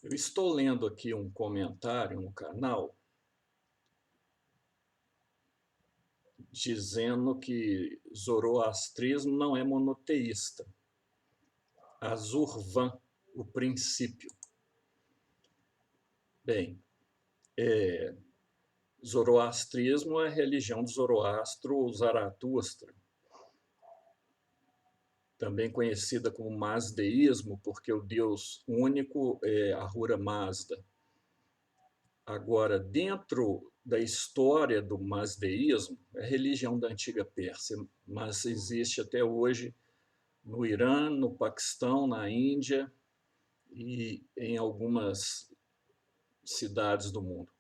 Eu estou lendo aqui um comentário no canal dizendo que zoroastrismo não é monoteísta. Azurvan, o princípio. Bem, zoroastrismo é a religião de Zoroastro ou Zaratustra, também conhecida como mazdeísmo, porque o deus único é Ahura Mazda. Agora, dentro da história do mazdeísmo, é religião da antiga Pérsia, mas existe até hoje no Irã, no Paquistão, na Índia e em algumas cidades do mundo.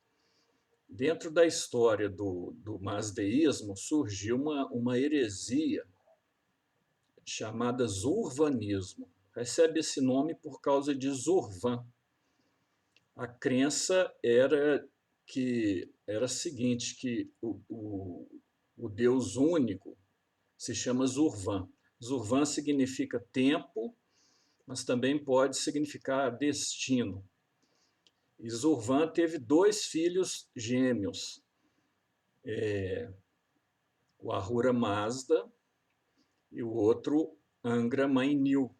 Dentro da história do mazdeísmo surgiu uma heresia chamada Zurvanismo. Recebe esse nome por causa de Zurvan. A crença era a seguinte, que o Deus único se chama Zurvan. Zurvan significa tempo, mas também pode significar destino. E Zurvan teve dois filhos gêmeos, o Ahura Mazda e o outro Angra Mainyu.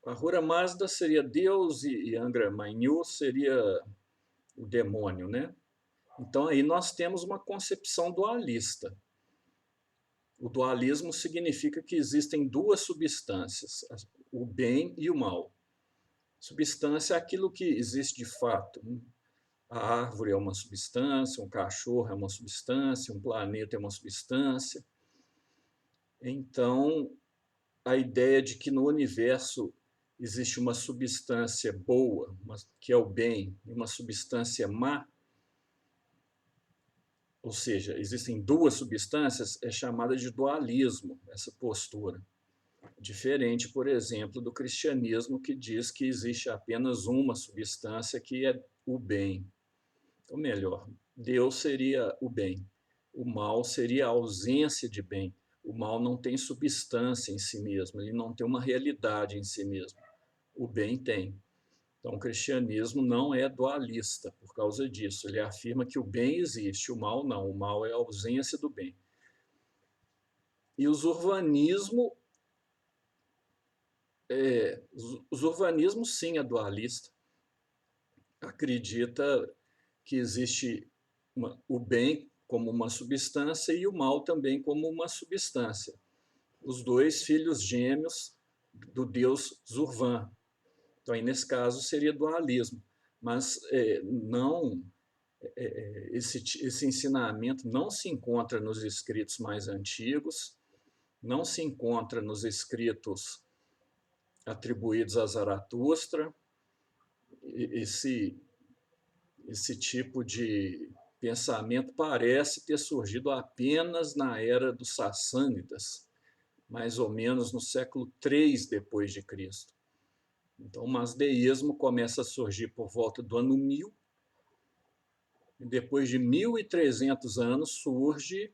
Ahura Mazda seria Deus e Angra Mainyu seria o demônio, né? Então aí nós temos uma concepção dualista. O dualismo significa que existem duas substâncias, o bem e o mal. Substância é aquilo que existe de fato. A árvore é uma substância, um cachorro é uma substância, um planeta é uma substância. Então, a ideia de que no universo existe uma substância boa, que é o bem, e uma substância má, ou seja, existem duas substâncias, é chamada de dualismo, essa postura. Diferente, por exemplo, do cristianismo, que diz que existe apenas uma substância, que é o bem. Ou melhor, Deus seria o bem, o mal seria a ausência de bem. O mal não tem substância em si mesmo, ele não tem uma realidade em si mesmo. O bem tem. Então, o cristianismo não é dualista por causa disso. Ele afirma que o bem existe, o mal não. O mal é a ausência do bem. E o urbanismo, sim, é dualista. Acredita que existe o bem como uma substância e o mal também como uma substância. Os dois filhos gêmeos do deus Zurvan. Então, aí, nesse caso, seria dualismo. Mas não esse ensinamento não se encontra nos escritos mais antigos, não se encontra nos escritos atribuídos a Zaratustra. Esse, esse tipo de pensamento parece ter surgido apenas na era dos Sassânidas, mais ou menos no século III depois de Cristo. Então, o masdeísmo começa a surgir por volta do ano 1000, e depois de 1300 anos surge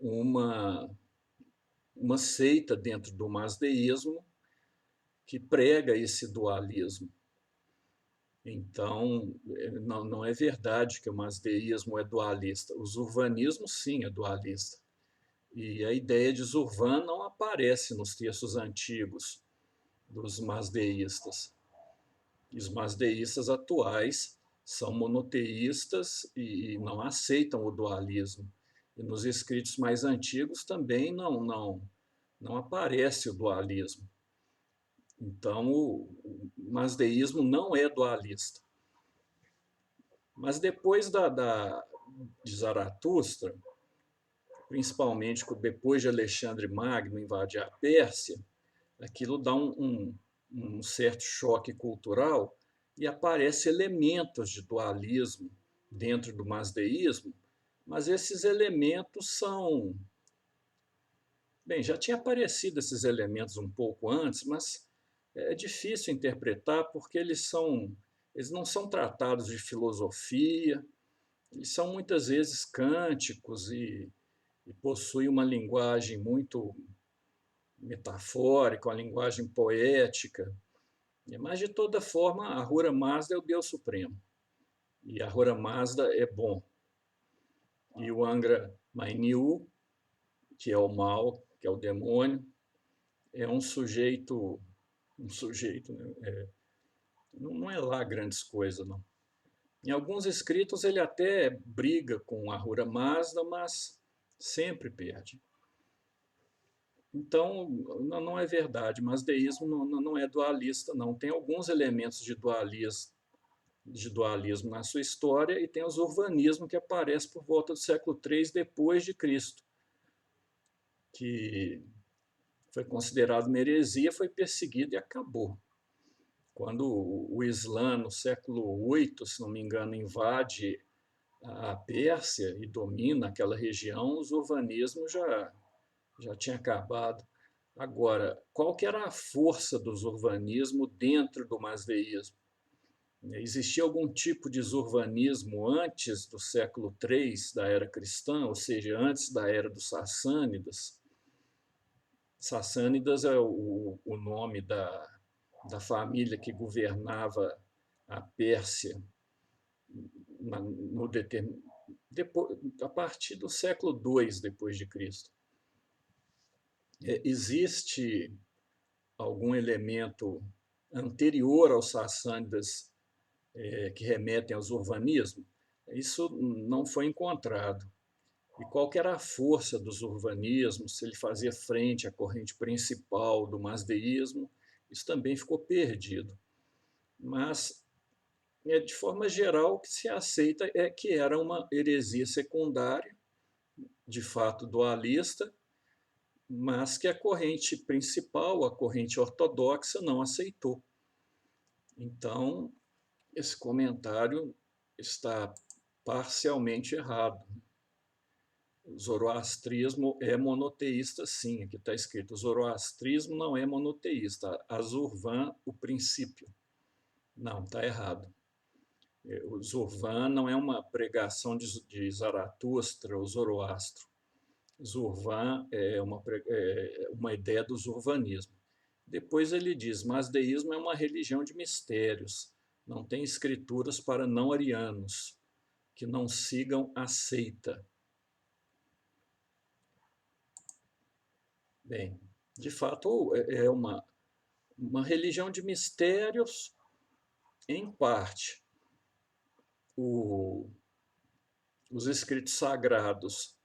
uma, uma seita dentro do masdeísmo que prega esse dualismo. Então, não é verdade que o masdeísmo é dualista. O zurvanismo, sim, é dualista. E a ideia de Zurvan não aparece nos textos antigos dos masdeístas. E os masdeístas atuais são monoteístas e não aceitam o dualismo. E nos escritos mais antigos também não aparece o dualismo. Então, o masdeísmo não é dualista. Mas depois de Zaratustra, principalmente depois de Alexandre Magno invadir a Pérsia, aquilo dá um certo choque cultural e aparecem elementos de dualismo dentro do masdeísmo, mas esses elementos são... Bem, já tinha aparecido esses elementos um pouco antes, mas é difícil interpretar porque eles não são tratados de filosofia, eles são muitas vezes cânticos e possuem uma linguagem muito metafórica, uma linguagem poética. Mas, de toda forma, Ahura Mazda é o Deus Supremo. E Ahura Mazda é bom. E o Angra Mainyu, que é o mal, que é o demônio, é um sujeito, né? Não é lá grandes coisas, não. Em alguns escritos ele até briga com Ahura Mazda, mas sempre perde. Então, não é verdade, mas deísmo não é dualista, não. Tem alguns elementos de dualismo na sua história, e tem o urbanismo que aparece por volta do século III depois de Cristo, que foi considerado uma heresia, foi perseguido e acabou. Quando o Islã, no século VIII, se não me engano, invade a Pérsia e domina aquela região, o urbanismo já tinha acabado. Agora, qual que era a força do urbanismo dentro do masdeísmo? Existia algum tipo de urbanismo antes do século III da era cristã, ou seja, antes da era dos Sassânidas? Sassânidas é o nome da família que governava a Pérsia no depois, a partir do século II depois de Cristo. Existe algum elemento anterior aos Sassânidas que remetem ao urbanismo? Isso não foi encontrado. E qual que era a força dos urbanismos, se ele fazia frente à corrente principal do masdeísmo, isso também ficou perdido. Mas, de forma geral, o que se aceita é que era uma heresia secundária, de fato dualista, mas que a corrente principal, a corrente ortodoxa, não aceitou. Então, esse comentário está parcialmente errado. O zoroastrismo é monoteísta, sim. Aqui está escrito: o zoroastrismo não é monoteísta. Azurvan, o princípio. Não, está errado. O Zurvan não é uma pregação de Zaratustra, o Zoroastro. Zurvan é uma ideia do zurvanismo. Depois ele diz: masdeísmo é uma religião de mistérios. Não tem escrituras para não-arianos, que não sigam a seita. Bem, de fato, é uma religião de mistérios, em parte. Os escritos sagrados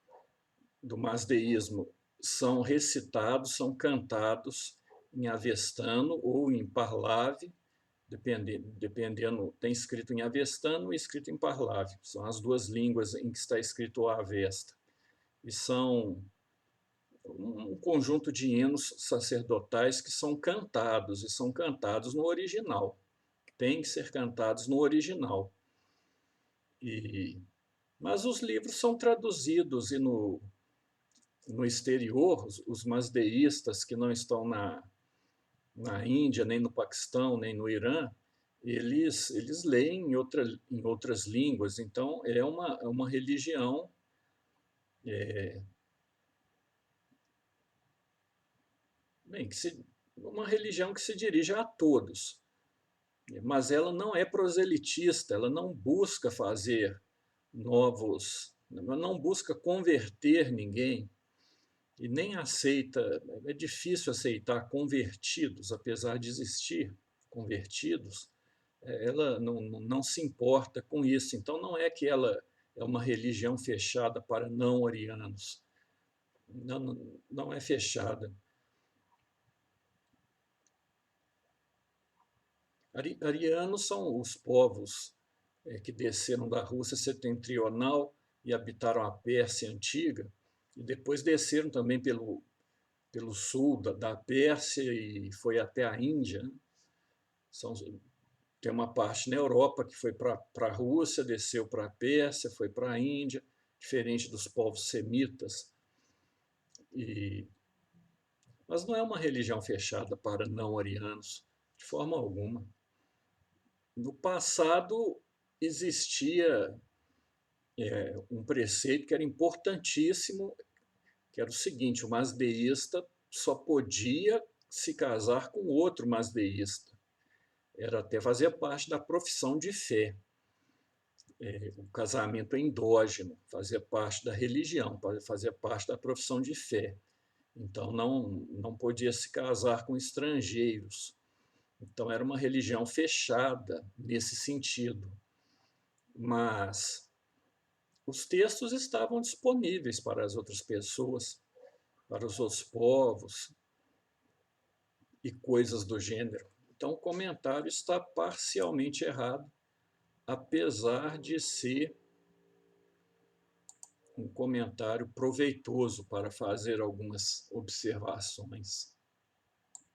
do masdeísmo são recitados, são cantados em avestano ou em parlave, dependendo, tem escrito em avestano e escrito em parlave. São as duas línguas em que está escrito o Avesta. E são um conjunto de hinos sacerdotais que são cantados, e são cantados no original. Tem que ser cantados no original. Mas os livros são traduzidos, e no exterior, os masdeístas que não estão na Índia, nem no Paquistão, nem no Irã, eles leem em outras línguas. Então, é uma religião uma religião que se dirige a todos, mas ela não é proselitista, ela não busca fazer novos, ela não busca converter ninguém, e nem aceita, é difícil aceitar convertidos, apesar de existir convertidos, ela não se importa com isso. Então, não é que ela é uma religião fechada para não-arianos. Não é fechada. Arianos são os povos que desceram da Rússia setentrional e habitaram a Pérsia antiga, e depois desceram também pelo sul da Pérsia e foi até a Índia. Tem uma parte na Europa que foi para a Rússia, desceu para a Pérsia, foi para a Índia, diferente dos povos semitas. Mas não é uma religião fechada para não-arianos, de forma alguma. No passado, existia um preceito que era importantíssimo, que era o seguinte: o masdeísta só podia se casar com outro masdeísta. era até fazer parte da profissão de fé. O casamento endógeno fazia parte da religião, fazia parte da profissão de fé. Então, não podia se casar com estrangeiros. Então, era uma religião fechada nesse sentido. Mas os textos estavam disponíveis para as outras pessoas, para os outros povos e coisas do gênero. Então, o comentário está parcialmente errado, apesar de ser um comentário proveitoso para fazer algumas observações.